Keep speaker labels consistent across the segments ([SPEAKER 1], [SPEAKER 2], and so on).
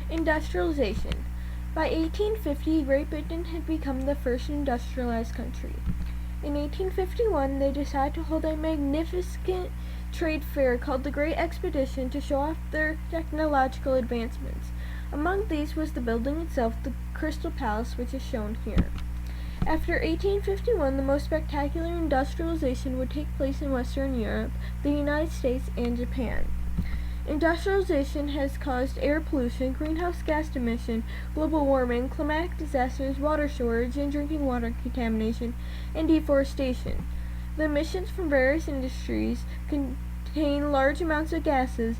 [SPEAKER 1] Industrialization. By 1850, Great Britain had become the first industrialized country. In 1851, they decided to hold a magnificent trade fair called the Great Expedition to show off their technological advancements. Among these was the building itself, the Crystal Palace, which is shown here. After 1851, the most spectacular industrialization would take place in Western Europe, the United States, and Japan. Industrialization has caused air pollution, greenhouse gas emission, global warming, climatic disasters, water shortage, and drinking water contamination, and deforestation. The emissions from various industries contain large amounts of gases,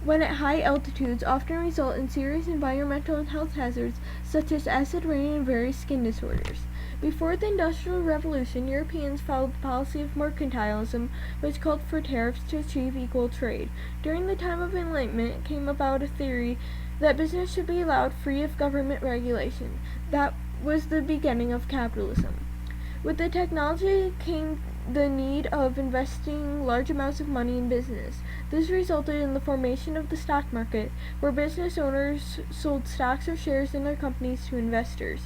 [SPEAKER 1] when at high altitudes often result in serious environmental and health hazards such as acid rain and various skin disorders. Before the Industrial Revolution, Europeans followed the policy of mercantilism, which called for tariffs to achieve equal trade. During the time of Enlightenment came about a theory that business should be allowed free of government regulation. That was the beginning of capitalism. With the technology came the need of investing large amounts of money in business. This resulted in the formation of the stock market, where business owners sold stocks or shares in their companies to investors.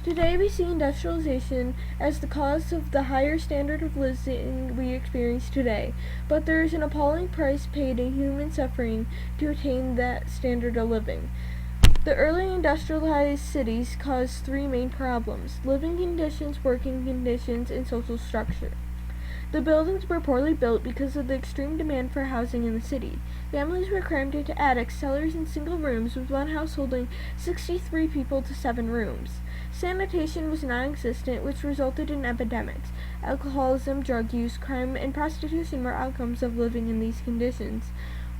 [SPEAKER 1] Today we see industrialization as the cause of the higher standard of living we experience today, but there is an appalling price paid in human suffering to attain that standard of living. The early industrialized cities caused three main problems: living conditions, working conditions, and social structure. The buildings were poorly built because of the extreme demand for housing in the city. Families were crammed into attics, cellars, and single rooms, with one house holding 63 people to 7 rooms. Sanitation was non-existent, which resulted in epidemics. Alcoholism, drug use, crime, and prostitution were outcomes of living in these conditions.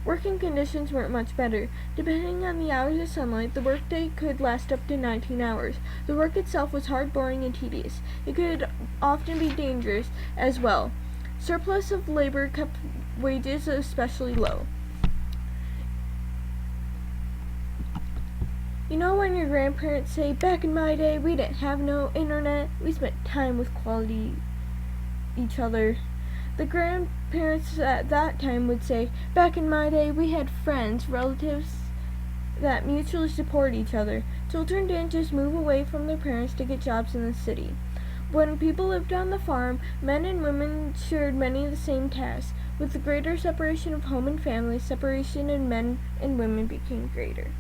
[SPEAKER 1] Working conditions weren't much better. Depending on the hours of sunlight, the workday could last up to 19 hours. The work itself was hard, boring, and tedious. It could often be dangerous as well. Surplus of labor kept wages especially low. You know when your grandparents say, "Back in my day, we didn't have no internet. We spent time with quality each other." The grandparents at that time would say, "Back in my day, we had friends, relatives that mutually support each other." Children didn't just move away from their parents to get jobs in the city. When people lived on the farm, men and women shared many of the same tasks. With the greater separation of home and family, separation in men and women became greater.